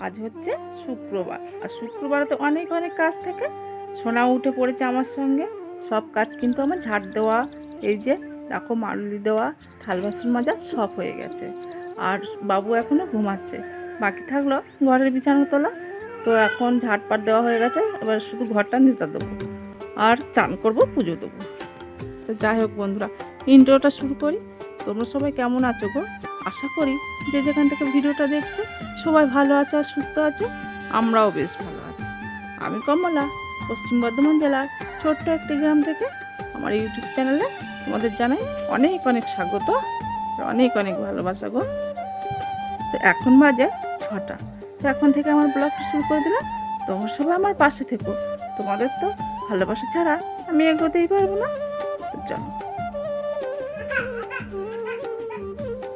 আজ হচ্ছে শুক্রবার, আর শুক্রবারে তো অনেক অনেক কাজ থাকে। সোনাও উঠে পড়েছে আমার সঙ্গে। সব কাজ কিন্তু আমার ঝাড় দেওয়া, এই যে দেখো মারুলি দেওয়া, থাল বাসন মাজা সব হয়ে গেছে। আর বাবু এখনও ঘুমাচ্ছে, বাকি থাকলো ঘরের বিছানা তোলা। তো এখন ঝাড়পাট দেওয়া হয়ে গেছে, এবার শুধু ঘরটা নিতে দেবো আর চান করবো, পুজো দেবো। তো যাই হোক বন্ধুরা, ইন্ট্রোটা শুরু করি। তোমরা সবাই কেমন আছো গো? আশা করি যে যেখান থেকে ভিডিওটা দেখছো সবাই ভালো আছো আর সুস্থ আছো। আমরাও বেশ ভালো আছি। আমি কমলা, পশ্চিম বর্ধমান জেলার ছোট্ট একটি গ্রাম থেকে আমার ইউটিউব চ্যানেলে তোমাদের জানাই অনেক অনেক স্বাগত আর অনেক অনেক ভালোবাসা গো। তো এখন বাজে 6টা। তো এখন থেকে আমার ব্লগটা শুরু করে দিলাম। তোমরা সবাই আমার পাশে থেকো, তোমাদের তো ভালোবাসা ছাড়া আমি এগোতেই পারবো না। তো চলো।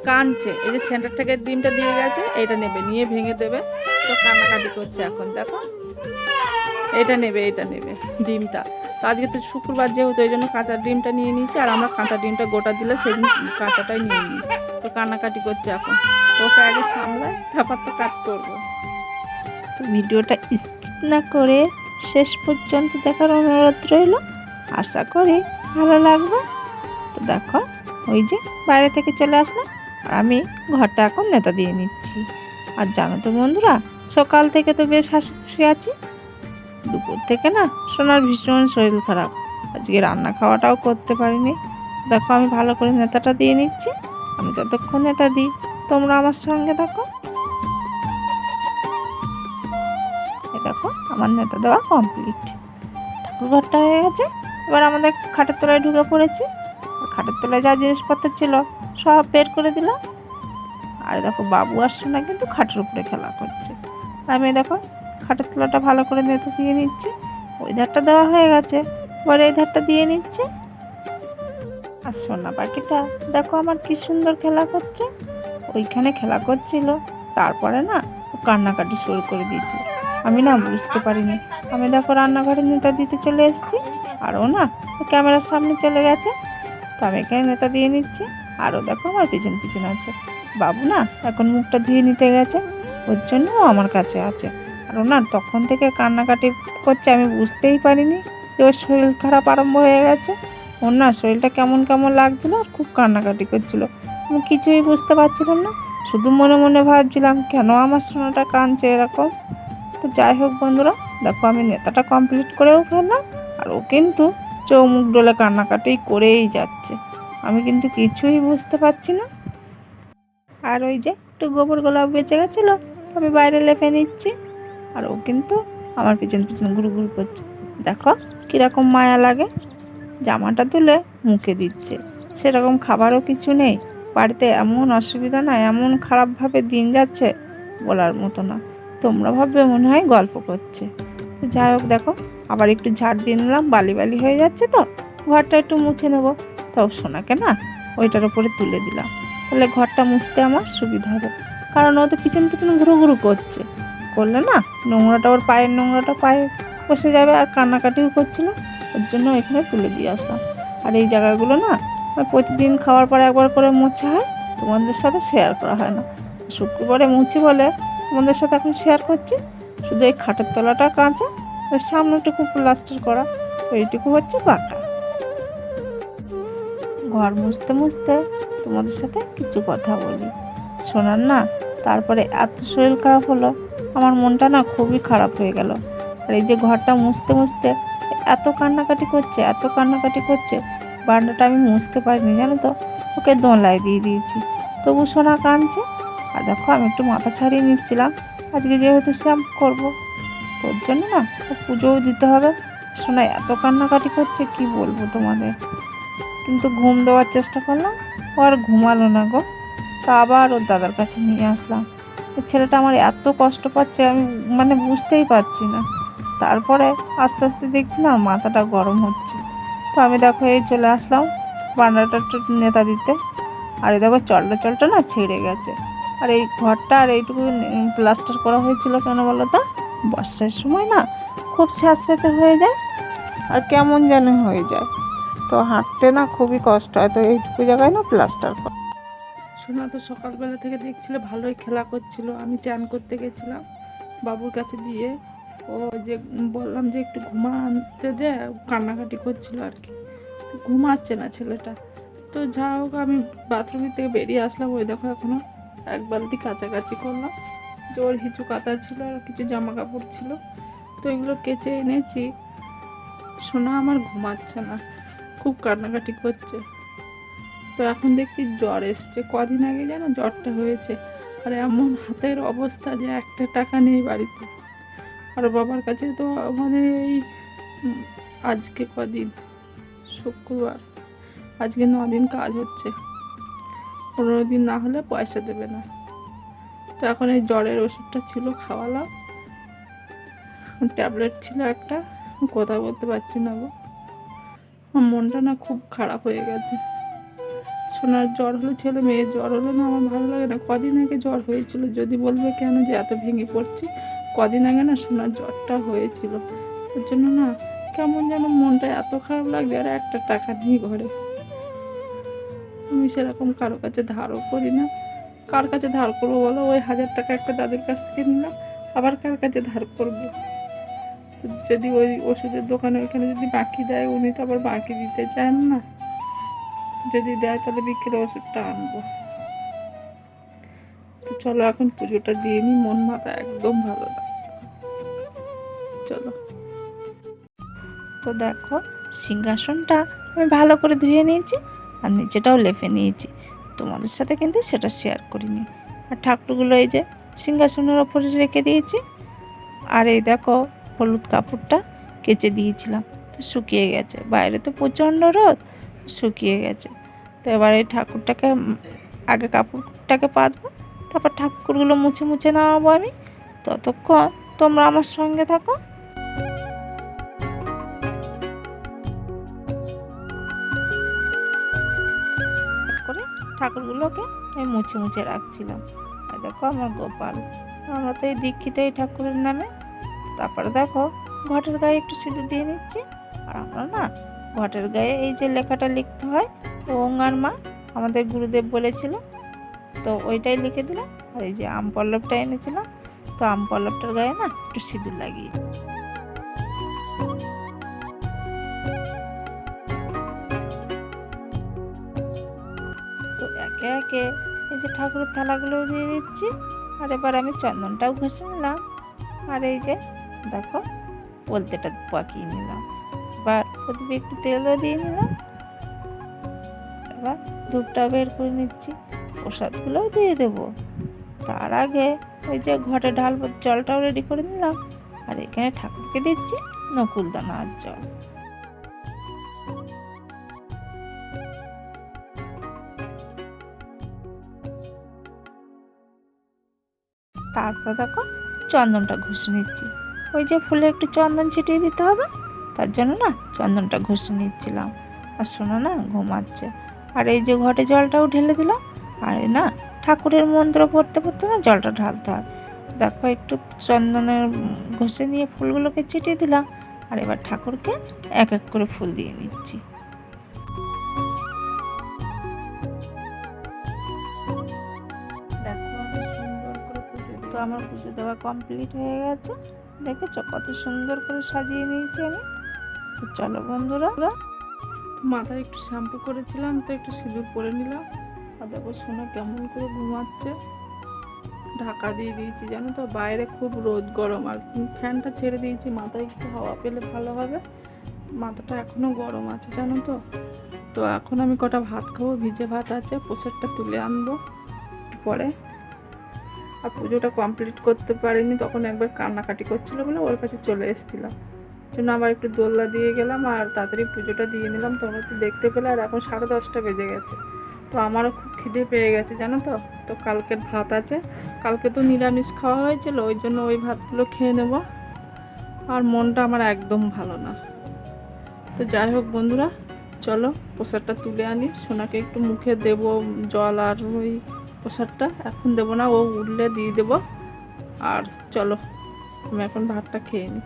কাঁদছে, এই যে সেন্টার থেকে ডিমটা দিয়ে গেছে, এটা নেবে, নিয়ে ভেঙে দেবে। তো কান্নাকাটি করছে এখন, দেখো এটা নেবে, এটা নেবে ডিমটা। তো আজকে তো শুক্রবার যেহেতু, ওই জন্য কাঁচা ডিমটা নিয়ে নিয়েছি। আর আমরা কাঁচা ডিমটা গোটা দিলে সেদিন কাঁচাটাই নিয়ে নিই। তো কান্নাকাটি করছে এখন, তো ওকে আগে সামলায়, তারপর তো কাজ করবো। তো ভিডিওটা স্কিপ না করে শেষ পর্যন্ত দেখার অনুরোধ রইল। আশা করি ভালো লাগবে। তো দেখো, ওই যে বাইরে থেকে চলে আসলাম, আর আমি ঘরটা এখন নেতা দিয়ে নিচ্ছি। আর জানো তো বন্ধুরা, সকাল থেকে তো বেশ হাসি খুশি আছি। দুপুর থেকে না সোনার ভীষণ শরীর খারাপ, আজকে রান্না খাওয়াটাও করতে পারিনি। দেখো আমি ভালো করে নেতাটা দিয়ে নিচ্ছি। আমি ততক্ষণ নেতা দিই, তোমরা আমার সঙ্গে দেখো। দেখো আমার নেতা দেওয়া কমপ্লিট, ঠাকুর ঘরটা হয়ে গেছে। এবার আমাদের খাটের তলায় ঢুকে পড়েছি। খাটের তলায় যা জিনিসপত্র ছিল সব বের করে দিলাম। আর দেখো বাবু আসছে না, কিন্তু খাটের উপরে খেলা করছে। আমি দেখো খাটের তলাটা ভালো করে নেতা দিয়ে নিচ্ছি। ওই ধারটা দেওয়া হয়ে গেছে, এবার এই ধারটা দিয়ে নিচ্ছি। আর সোনা পাখিটা দেখো আমার কি সুন্দর খেলা করছে। ওইখানে খেলা করছিল, তারপরে না ও কান্নাকাটি শুরু করে দিয়েছিল। আমি না বুঝতে পারিনি। আমি দেখো রান্নাঘরে নেতা দিতে চলে এসেছি, আর ও না ক্যামেরার সামনে চলে গেছে। তো আমি এখানে নেতা দিয়ে নিচ্ছি, আরও দেখো আমার পিছন পিছন আছে। বাবু না এখন মুখটা ধুয়ে নিতে গেছে, ওর জন্য ও আমার কাছে আছে। আর ও না তখন থেকে কান্নাকাটি করছে, আমি বুঝতেই পারিনি যে ওর শরীর খারাপ আরম্ভ হয়ে গেছে। ওর না শরীরটা কেমন কেমন লাগছিলো, আর খুব কান্নাকাটি করছিল। আমি কিছুই বুঝতে পারছিলাম না, শুধু মনে মনে ভাবছিলাম কেন আমার সোনাটা কাঁদছে এরকম। তো যাই হোক বন্ধুরা, দেখো আমি নেতাটা কমপ্লিট করেও ফেললাম, আর ও কিন্তু চোখ মুখ ডোলে কান্নাকাটি করেই যাচ্ছে। আমি কিন্তু কিছুই বুঝতে পারছি না। আর ওই যে একটু গোবর গোলাপ বেঁচে গেছিলো, আমি বাইরে লেপে নিচ্ছি। আর ও কিন্তু আমার পিছন পিছন ঘুরু ঘুরু করছে। দেখো কীরকম মায়া লাগে, জামাটা তুলে মুখে দিচ্ছে। সেরকম খাবারও কিছু নেই বাড়িতে, এমন অসুবিধা না, এমন খারাপভাবে দিন যাচ্ছে বলার মতো না। তোমরা ভাববে মনে হয় গল্প করছে। তো যাই হোক দেখো, আবার একটু ঝাড় দিয়ে নিলাম, বালি বালি হয়ে যাচ্ছে তো ঘরটা একটু মুছে নেবো। তাও সোনাকে না ওইটার উপরে তুলে দিলাম, তাহলে ঘরটা মুছতে আমার সুবিধা হবে। কারণ ও তো পিছন পিছন ঘুরু ঘুরু করছে, করলে না নোংরাটা ওর পায়ের নোংরাটা পায়ে বসে যাবে, আর কান্নাকাটিও করছিলো। ওর জন্য এখানে তুলে দিয়ে আসলাম। আর এই জায়গাগুলো না প্রতিদিন খাওয়ার পরে একবার করে মোছা হয়, তোমাদের সাথে শেয়ার করা হয় না। শুক্রবারে মুছি বলে তোমাদের সাথে এখন শেয়ার করছি। শুধু এই খাটের তলাটা কাঁচা, আর সামনেটুকু প্লাস্টার করা, এইটুকু হচ্ছে পাকা। ঘর মুছতে মুছতে তোমাদের সাথে কিছু কথা বলি। শোনার না তারপরে এত শরীর খারাপ হলো, আমার মনটা না খুবই খারাপ হয়ে গেল। আর এই যে ঘরটা মুছতে মুছতে এত কান্নাকাটি করছে, এত কান্নাকাটি করছে, বারান্দাটা আমি মুছতে পারিনি জানো তো, ওকে দোলায় দিয়ে দিয়েছি, তবু সোনা কাঁদছে। আর দেখো আমি একটু মাথা ছাড়িয়ে নিচ্ছিলাম, আজকে যেহেতু শ্যাম্পু করবো, তোর জন্য না পুজোও দিতে হবে। সোনা এত কান্নাকাটি করছে কি বলবো তোমাদের। কিন্তু ঘুম দেওয়ার চেষ্টা করলাম, ও আর ঘুমালো না গো। তা আবার ওর দাদার কাছে নিয়ে আসলাম। ওই ছেলেটা আমার এত কষ্ট পাচ্ছে, আমি মানে বুঝতেই পারছি না। তারপরে আস্তে আস্তে দেখছি না মাথাটা গরম হচ্ছে। তো আমি দেখো এই চলে আসলাম বারান্দাটা একটু নেতা দিতে। আর এই দেখো চলটা না ছিঁড়ে গেছে। আর এই ঘরটা আর এইটুকু প্লাস্টার করা হয়েছিল কেন বলো তো, বর্ষার সময় না খুব স্যাঁতস্যাঁতে হয়ে যায়, আর কেমন যেন হয়ে যায়, তো হাঁটতে না খুবই কষ্ট হয়। তো এইটুকু জায়গায় না প্লাস্টার করা। সোনা তো সকালবেলা থেকে দেখছিলে ভালোই খেলা করছিল, আমি চান করতে গেছিলাম। বাবুর কাছে দিয়ে ও যে বললাম যে একটু ঘুমাতে দে, কান্নাকাটি করছিল আর কি, তো ঘুমাচ্ছে না ছেলেটা। তো যা হোক আমি বাথরুমের থেকে বেরিয়ে আসলাম, ওই দেখো এখনও এক বালতি কাছাকাছি করলাম, যে ওর হিচু কাতা ছিল আর কিছু জামা কাপড় ছিল, তো এগুলো কেচে এনেছি। সোনা আমার ঘুমাচ্ছে না, খুব কান্নাকাটি করছে। তো এখন দেখছি জ্বর এসছে, কদিন আগে যেন জ্বরটা হয়েছে, আর এমন হাতের অবস্থা যে একটা টাকা নেই বাড়িতে। আর বাবার কাছে তো মানে এই আজকে কদিন, শুক্রবার, আজকে 9 দিন কাজ হচ্ছে, 15 দিন না হলে পয়সা দেবে না। তো এখন এই জ্বরের ওষুধটা ছিল, খাওয়ালাম, ট্যাবলেট ছিল একটা, কথা বলতে পারছি না গো, আমার মনটা না খুব খারাপ হয়ে গেছে। সোনার জ্বর হলে, ছেলে মেয়ের জ্বর হলে না আমার ভালো লাগে না। কদিন আগে জ্বর হয়েছিল, যদি বলবে কেন যে এত ভেঙে পড়ছি, কদিন আগে না সোনার জ্বরটা হয়েছিল, ওর জন্য না কেমন যেন মনটা এত খারাপ লাগছে। আর একটা টাকা নেই ঘরে, আমি সেরকম কারো কাছে ধারও করি না। কার কাছে ধার করবো বলো? ওই 1000 টাকা একটা দাদির কাছ থেকে নিলাম, আবার কার কাছে ধার করবো? যদি ওই ওষুধের দোকানে ওইখানে যদি বাকি দেয়, উনি তো আবার বাকি দিতে চান না, যদি দেয় তাহলে বিকেলে ওষুধটা আনবো। তো চলো এখন পুজোটা দিয়ে নিই, মন মাথা একদম ভালো লাগে, চলো। তো দেখো সিংহাসনটা আমি ভালো করে ধুয়ে নিয়েছি, আর নিচেটাও লেপে নিয়েছি, তোমাদের সাথে কিন্তু সেটা শেয়ার করিনি। আর ঠাকুরগুলো এই যে সিংহাসনের ওপরে রেখে দিয়েছি। আর এই দেখো হলুদ কাপড়টা কেচে দিয়েছিলাম, তো শুকিয়ে গেছে, বাইরে তো প্রচণ্ড রোদ, শুকিয়ে গেছে। তো এবার এই ঠাকুরটাকে আগে কাপড়টাকে পাতবো, তারপর ঠাকুরগুলো মুছে মুছে নামাবো আমি। ততক্ষণ তোমরা আমার সঙ্গে থাকো। করে ঠাকুরগুলোকে আমি মুছে মুছে রাখছিলাম। আর দেখো আমার গোপাল, আমরা তো এই দীক্ষিত এই ঠাকুরের নামে। তারপরে দেখো ঘটের গায়ে একটু সিঁদুর দিয়ে নিচ্ছি। আর আমরা না ঘটের গায়ে এই যে লেখাটা লিখতে হয়, ওং আর মা, আমাদের গুরুদেব বলেছিল, তো ওইটাই লিখে দিলাম। আর এই যে আম পল্লবটা এনেছিলাম, তো আম পল্লবটার গায়ে না একটু সিঁদুর লাগিয়ে দিই। তো একে একে এই যে ঠাকুরের থালাগুলো দিয়ে দিচ্ছি। আর এবার আমি চন্দনটাও ঘষে নিলাম। আর এই যে দেখো বলতেটা পাকিয়ে নিলাম, এবার প্রদীপে একটু তেলও দিয়ে নিলাম। এবার ধূপটা বের করে নিচ্ছি, প্রসাদগুলোও দিয়ে দেবো। তার আগে ওই যে ঘটে ঢালবো জলটাও রেডি করে নিলাম। আর এখানে ঠাকুরকে দিচ্ছি নকুলদানা আর জল। তারপর দেখো চন্দনটা ঘষে নিচ্ছি, ওই যে ফুলে একটু চন্দন ছিটিয়ে দিতে হবে, তার জন্য না চন্দনটা ঘষে নিচ্ছিলাম। আর শোনো না ঘুমাচ্ছে। আর এই যে ঘটে জলটাও ঢেলে দিলাম। আর না ঠাকুরের মন্ত্র পড়তে পড়তে না জলটা ঢালতে হয়। দেখো একটু চন্দনের ঘষে নিয়ে ফুলগুলোকে ছিটিয়ে দিলাম। আর এবার ঠাকুরকে এক এক করে ফুল দিয়ে নিচ্ছি। তো আমার পুজো দেওয়া কমপ্লিট হয়ে গেছে, দেখেছো কত সুন্দর করে সাজিয়ে নিয়েছি আমি। তো চলো বন্ধুরা, মাথায় একটু শ্যাম্পু করেছিলাম, তো একটু সিঁদুর পরে নিলাম। আর দেখো সোনা কেমন করে ঘুমাচ্ছে, ঢাকা দিয়ে দিয়েছি জানো তো, বাইরে খুব রোদ গরম, আর ফ্যানটা ছেড়ে দিয়েছি, মাথায় একটু হাওয়া পেলে ভালো হবে, মাথাটা এখনও গরম আছে জানো তো। তো এখন আমি কটা ভাত খাবো, ভিজে ভাত আছে, প্রসাদটা তুলে আনবো পরে। আর পুজোটা কমপ্লিট করতে পারিনি, তখন একবার কান্নাকাটি করছিলো বলে ওর কাছে চলে এসেছিলাম, জন্য আবার একটু দোলনা দিয়ে গেলাম আর তাড়াতাড়ি পুজোটা দিয়ে নিলাম। তোমরা তো দেখতে পেলে। আর এখন 10:30 বেজে গেছে, তো আমারও খুব খিদে পেয়ে গেছে জানো তো। তো কালকের ভাত আছে, কালকে তো নিরামিষ খাওয়া হয়েছিল, ওই জন্য ওই ভাতগুলো খেয়ে নেব। আর মনটা আমার একদম ভালো না। তো যাই হোক বন্ধুরা, চলো প্রসাদটা তুলে আনি, সোনাকে একটু মুখে দেব জল, আর ওই প্রসাদটা এখন দেবো না, ও উঠলে দিয়ে দেবো। আর চলো আমি এখন ভাতটা খেয়ে নিই।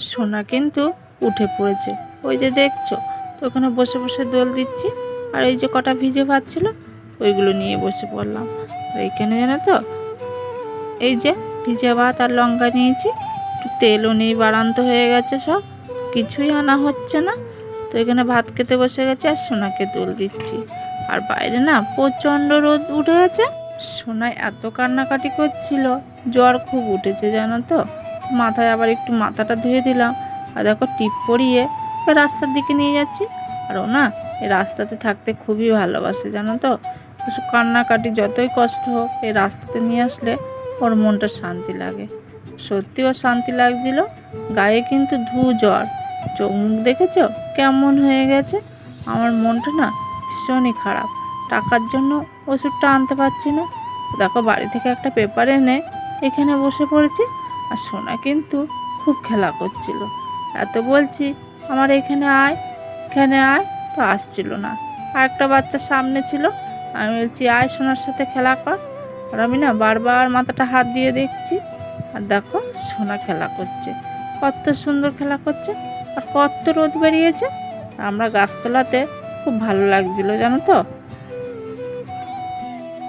সোনা কিন্তু উঠে পড়েছে, ওই যে দেখছো, তো ওখানে বসে বসে দোল দিচ্ছি। আর এই যে কটা ভিজে ভাত ছিল, ওইগুলো নিয়ে বসে পড়লাম। আর এইখানে জানো তো এই যে ভিজে ভাত আর লঙ্কা নিয়েছি, একটু তেলও নেই, বাড়ান্ত হয়ে গেছে, সব কিছুই আনা হচ্ছে না। তো এখানে ভাত খেতে বসে গেছে আর সোনাকে দোল দিচ্ছি। আর বাইরে না প্রচণ্ড রোদ উঠে গেছে। সোনা এত কান্নাকাটি করছিল, জ্বর খুব উঠেছে জানো তো। মাথায় আবার একটু মাথাটা ধুয়ে দিলাম, আর দেখো টিপ পরিয়ে রাস্তার দিকে নিয়ে যাচ্ছি। আর ও না এই রাস্তাতে থাকতে খুবই ভালোবাসে জানো তো। কান্নাকাটি যতই কষ্ট হোক, এই রাস্তাতে নিয়ে আসলে ওর মনটা শান্তি লাগে। সত্যি ওর শান্তি লাগছিল। গায়ে কিন্তু জ্বর, চোখ মুখ দেখেছ কেমন হয়ে গেছে। আমার মনটা না ভীষণই খারাপ, টাকার জন্য ওষুধটা আনতে পারছি না। দেখো বাড়ি থেকে একটা পেপার এনে এখানে বসে পড়েছি। আর সোনা কিন্তু খুব খেলা করছিল, এত বলছি আমার এখানে আয়, এখানে আয়, তো আসছিল না। আর একটা বাচ্চা সামনে ছিল, আমি বলছি আয় সোনার সাথে খেলা কর। আর আমি না বারবার মাথাটা হাত দিয়ে দেখছি, আর দেখো সোনা খেলা করছে, কত সুন্দর খেলা করছে। আর কত রোদ বেরিয়েছে, আমরা গাছতলাতে খুব ভালো লাগছিল জানো তো।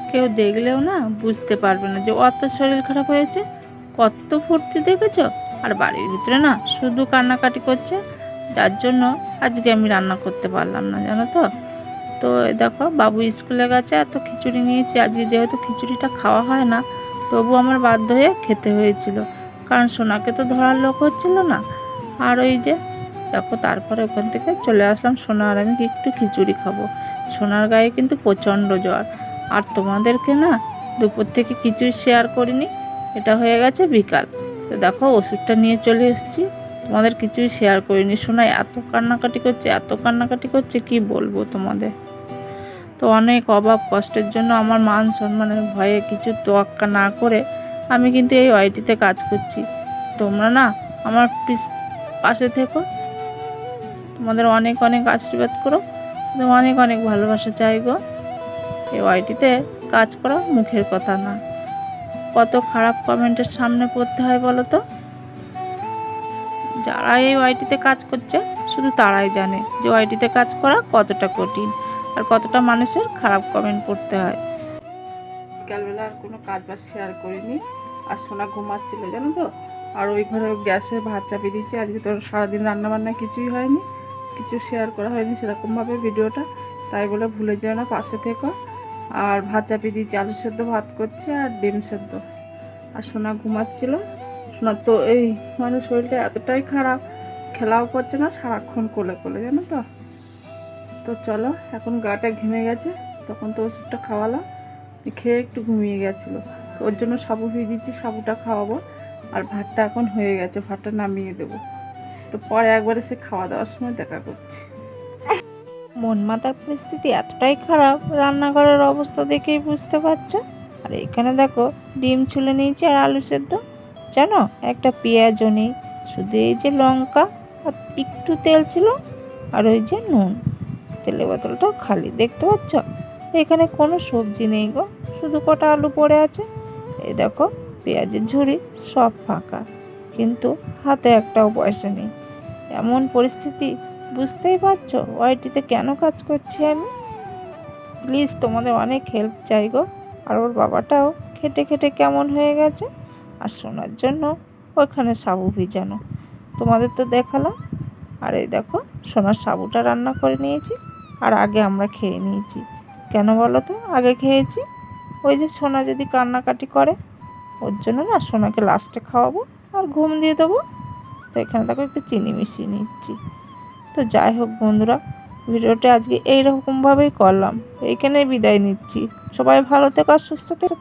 কেউ দেখলেও না বুঝতে পারবে না যে অত শরীর খারাপ হয়েছে, কত ফুর্তি দেখেছ। আর বাড়ির ভিতরে না শুধু কান্নাকাটি করছে, যার জন্য আজকে আমি রান্না করতে পারলাম না জানো তো। তো দেখো বাবু স্কুলে গেছে, এত খিচুড়ি নিয়েছি আজকে, যেহেতু খিচুড়িটা খাওয়া হয় না তবু আমার বাধ্য হয়ে খেতে হয়েছিল, কারণ সোনাকে তো ধরার লোক হচ্ছিল না। আর ওই যে দেখো তারপরে ওখান থেকে চলে আসলাম, সোনা আর আমি একটু খিচুড়ি খাবো। সোনার গায়ে কিন্তু প্রচণ্ড জ্বর। আর তোমাদেরকে না দুপুর থেকে কিছুই শেয়ার করিনি, এটা হয়ে গেছে বিকাল। তো দেখো ওষুধটা নিয়ে চলে এসেছি, তোমাদের কিছুই শেয়ার করিনি। সোনা এত কান্নাকাটি করছে, এত কান্নাকাটি করছে, কি বলবো তোমাদের। তো অনেক অভাব কষ্টের জন্য আমার মান সম্মানের ভয়ে কিছু তোয়াক্কা না করে আমি কিন্তু এই ওয়াইটিতে কাজ করছি। তোমরা না আমার পাশে থেকো, তোমাদের অনেক অনেক আশীর্বাদ করো, অনেক অনেক ভালোবাসা চাই গো। এই ওয়াইটিতে কাজ করা মুখের কথা না, কত খারাপ কমেন্টের সামনে পড়তে হয় বলো তো। যারা এই ওয়াইটিতে কাজ করছে শুধু তারাই জানে যে ওয়াইটিতে কাজ করা কতটা কঠিন আর কতটা মানুষের খারাপ কমেন্ট পড়তে হয়। বিকালবেলা আর কোনো কাজ বাজ শেয়ার করিনি, আর সোনা ঘুমাচ্ছিল জানো তো। আর ওই ঘরে গ্যাসে ভাত চাপিয়ে দিয়েছি, আজকে তোর সারাদিন রান্নাবান্না কিছুই হয়নি, কিছু শেয়ার করা হয়নি সেরকমভাবে ভিডিওটা, তাই বলে ভুলে যেও না, পাশে থেকো। আর ভাত চাপিয়ে দিয়েছি, আলু সেদ্ধ ভাত করছি আর ডিম সেদ্ধ। আর সোনা ঘুমাচ্ছিল। সোনা তো এই মানে শরীরটা এতটাই খারাপ, খেলাও করছে না, সারাক্ষণ কোলে কোলে জানো তো। তো চলো এখন গাটা ঘেমে গেছে, তখন তো ওষুধটা খাওয়ালাম, খেয়ে একটু ঘুমিয়ে গেছিলো, তো ওর জন্য সাবু ভিজিয়েছি, সাবুটা খাওয়াবো। আর ভাতটা এখন হয়ে গেছে, ভাতটা নামিয়ে দেবো। তো পরে একবারে সে খাওয়া দাওয়ার সময় দেখা করছি। মন মাতার পরিস্থিতি এতটাই খারাপ, রান্নাঘরের অবস্থা দেখেই বুঝতে পারছো। আর এখানে দেখো ডিম ছুলে নিয়েছি আর আলু সেদ্ধ, জানো একটা পেঁয়াজও নেই, শুধু এই যে লঙ্কা আর একটু তেল ছিল, আর ওই যে নুন, তেলের বোতলটাও খালি, দেখতে পাচ্ছ। এখানে কোনো সবজি নেই গো, শুধু কটা আলু পড়ে আছে। এই দেখো পেঁয়াজের ঝুড়ি সব ফাঁকা, কিন্তু হাতে একটাও পয়সা নেই। এমন পরিস্থিতি, বুঝতেই পারছো ওয়াইটিতে কেন কাজ করছি আমি। প্লিজ তোমাদের অনেক হেল্প চাই গো। আর ওর বাবাটাও খেটে খেটে কেমন হয়ে গেছে, আর শোনার জন্য ওইখানে সাবু ভিজানো, তোমাদের তো দেখালাম। আর এই দেখো সোনার সাবুটা রান্না করে নিয়েছি, আর আগে আমরা খেয়ে নিয়েছি। কেন বলো তো আগে খেয়েছি? ওই যে সোনা যদি কান্নাকাটি করে, ওর জন্য না সোনাকে লাস্টে খাওয়াবো আর ঘুম দিয়ে দেবো। তো এখানে দেখো একটু চিনি মিশিয়ে নিচ্ছি। তো যাই হোক বন্ধুরা, ভিডিওটা আজকে এইরকমভাবেই করলাম, এইখানেই বিদায় নিচ্ছি। সবাই ভালো থেকো আর সুস্থ থেকো।